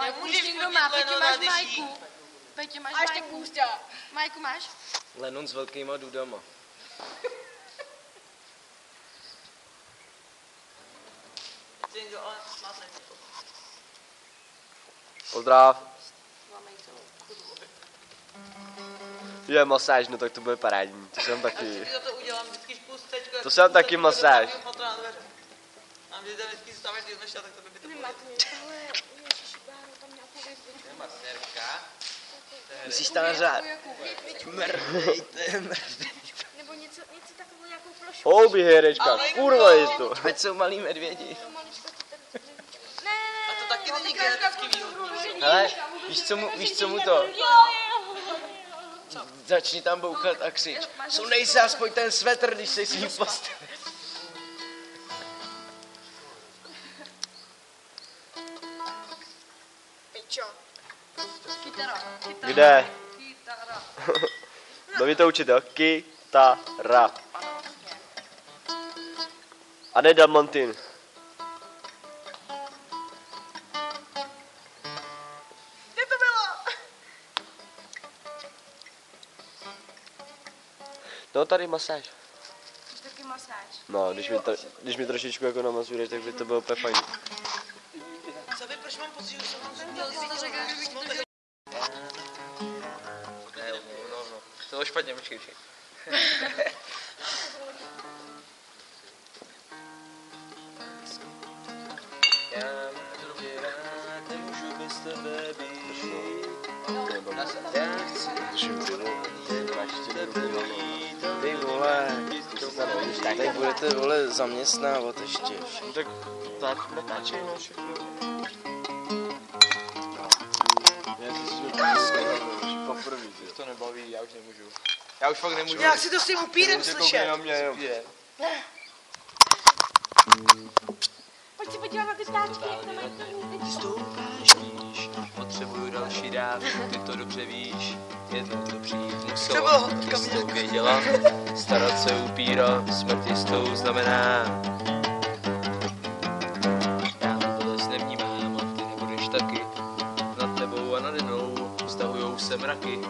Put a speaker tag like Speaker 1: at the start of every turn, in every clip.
Speaker 1: Majku už někdo má, Petě máš Majku. Petě máš Majku. A ještě Kůsťa. Majku máš?
Speaker 2: Lennon s velkýma dudama. Pozdrav. Je masáž, no tak to bude parádní. To jsem taky. To jsem taky masáž. Musíš tam nařát. Mrdejte.
Speaker 1: Nebo něco takového jako plošku.
Speaker 2: Houby, herečka, kurva je to. Teď jsou malí medvědi.
Speaker 1: Ne,
Speaker 3: a to taky není genetický výhodný.
Speaker 2: Hele, víš co mu to? Začni tam bouchat a křič. Sundej se aspoň ten svetr, když se si postavit.
Speaker 1: Pičo. Kytara.
Speaker 2: Kde?
Speaker 1: Kytara.
Speaker 2: Baví to učitel. Kytara. A ne Dalmantin.
Speaker 3: Kde to bylo?
Speaker 2: No tady masáž.
Speaker 1: Taky masáž.
Speaker 2: No, když mi trošičku jako namazuješ, tak by to bylo úplně fajn.
Speaker 3: Co vy, proč mám pocit, že jsem vám
Speaker 2: To bylo špatně, počkej. Já tě rád nemůžu bez tebe být. Já chci ty vole, tak budete vole zaměstnávat ještě. Tak natáčej no všechno. Poprvé, to nebaví, já už nemůžu. Já už fakt nemůžu.
Speaker 3: Já chci to s tím upírem slyšet.
Speaker 1: Pojď se podívat na ty ptáčky, jak to mají.
Speaker 2: Stoupáš níž, potřebuju další dávku, ty to dobře víš. Jednou to přijít muselo, ty jsi to věděla. Starat se upíra, smrt jistou znamená. Já na to les nevnímám a ty nebudeš taky. Nad tebou a nade mnou vztahujou se mraky.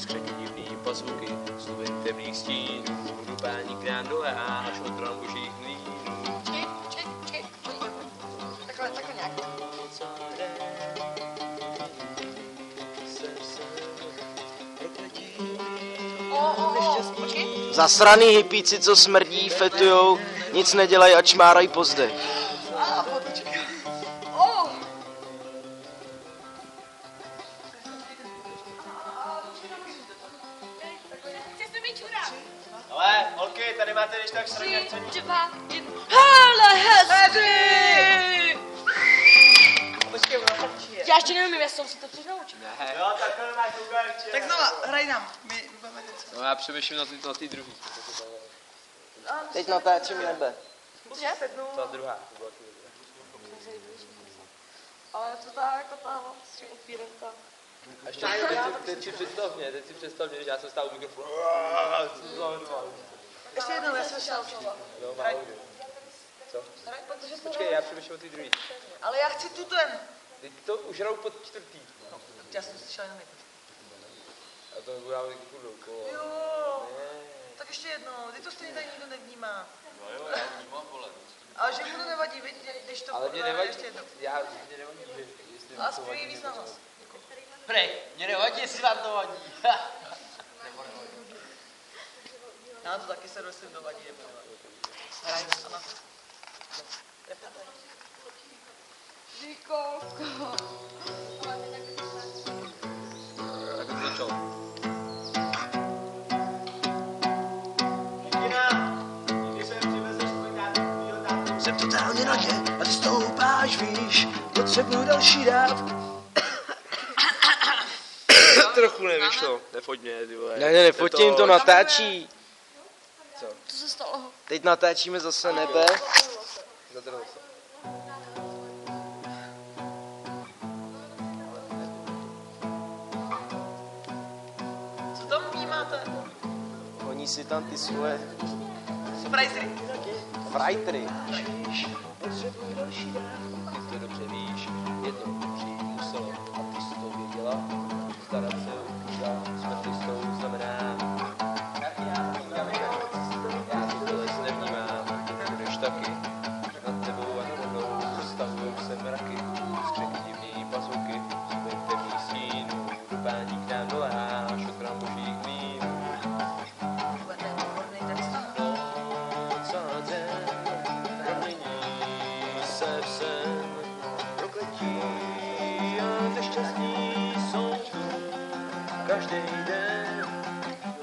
Speaker 2: Skřeky divný pazvuky, sluvin temných stínů. Dupání k nám dole až od bran božích mlínů.
Speaker 1: Počkej. Takhle nějak. Počkej.
Speaker 2: Zasraný hippíci, co smrdí, fetujou, nic nedělají a čmárají po zdech. Ale, holky, tady máte když tak srně.
Speaker 1: 3, 2, 1. Hele, hezky!
Speaker 3: Počkej, ona fakt žije.
Speaker 1: Já ještě nevím, jestli jsem si to teď naučil.
Speaker 2: Jo, takhle máš ugarče.
Speaker 3: Tak znova, hraj nám. My budeme něco.
Speaker 2: No já přemýšlím na ty druhý. Teď natáčím nebe.
Speaker 1: Cože?
Speaker 2: Ta druhá.
Speaker 1: Ale je to tak jako ta s tím upírem tam.
Speaker 2: A ještě teď si představ mě, že já jsem stál u mikrofonu.
Speaker 3: Ještě jednou, já jsem šel.
Speaker 2: Hraj. Co? Počkej, já přemýšlím o ty druhý.
Speaker 3: Ale já chci tu ten.
Speaker 2: Teď to už hraju pod čtvrtý.
Speaker 3: Já jsem slyšel jenom jednou.
Speaker 2: A to budu dávat taky kudou.
Speaker 3: Jo. Tak ještě jednou, ty to stejně tady nikdo nevnímá.
Speaker 2: No jo, já už mám vole.
Speaker 3: Ale že mu to nevadí, viď, když to
Speaker 2: ale mě nevadí,
Speaker 3: ještě jednou.
Speaker 2: mě nevadí, jestli
Speaker 3: A zpěví víc na hlas.
Speaker 2: Prej, mě nevadí, jestli vám to vadí.
Speaker 3: Já to taky se dostím do vadí, nebo hraj na to.
Speaker 1: Díkoko.
Speaker 2: Tak to začal. Jsem totálně nahě a ty stoupáš, víš, potřebuju další dávku. Trochu nevyšlo, nefoť mě, ty vole. Ne, nefotím, to natáčí. Co?
Speaker 1: Co se stalo?
Speaker 2: Teď natáčíme zase nebe. Zadrhl se.
Speaker 3: Co tam vnímáte?
Speaker 2: Honí si tam ty svoje
Speaker 3: Sprajzy.
Speaker 2: frajtry. Potřebuji další dávku. Ty to dobře víš, jednou to přijít muselo. každý den,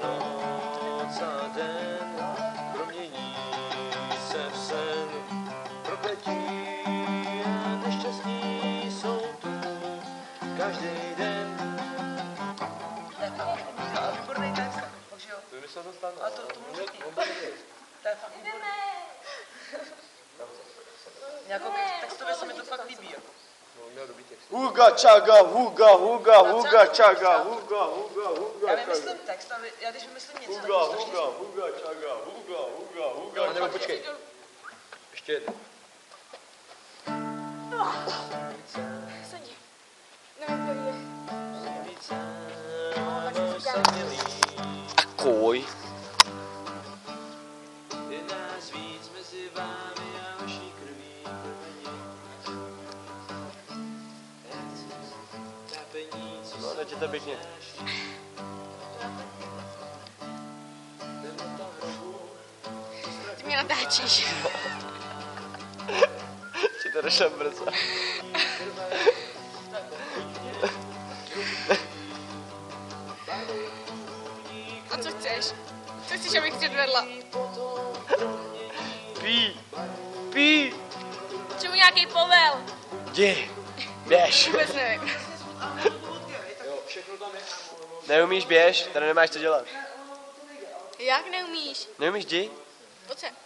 Speaker 2: noc a den, promění se v sen, prokletí a neštěstí jsou tu, každý den.
Speaker 3: A výborný text, takže jo.
Speaker 2: To se dostane.
Speaker 3: A to může být. To je fakt výborný. Nějakou textově se mi to fakt líbí. Jako.
Speaker 2: No, měl dobrý text.
Speaker 4: Huga čaga, huga, huga, huga čaga, huga, huga, huga.
Speaker 3: Já vymyslím text, ale já když vymyslím něco, tak
Speaker 4: Huga,
Speaker 3: to strašně
Speaker 4: huga, huga čaga, huga, huga, huga.
Speaker 2: A nebo počkej. Ještě jedno.
Speaker 1: Sedí. Nevím, kdo je.
Speaker 4: Koj.
Speaker 2: Je nás víc mezi vámi a vaší krví trápení, co
Speaker 4: No, nečete pěkně.
Speaker 1: Ty mě natáčíš.
Speaker 4: Či to došlo brzo.
Speaker 1: A co chceš? Co chceš, abych předvedla?
Speaker 4: Pí, pí.
Speaker 1: Čemu nějaký povel?
Speaker 4: Jdi, běž.
Speaker 1: Vůbec nevím.
Speaker 4: Neumíš, běž, tady nemáš co dělat.
Speaker 1: Jak neumíš?
Speaker 4: Neumíš, jdi?
Speaker 1: Pojď sem.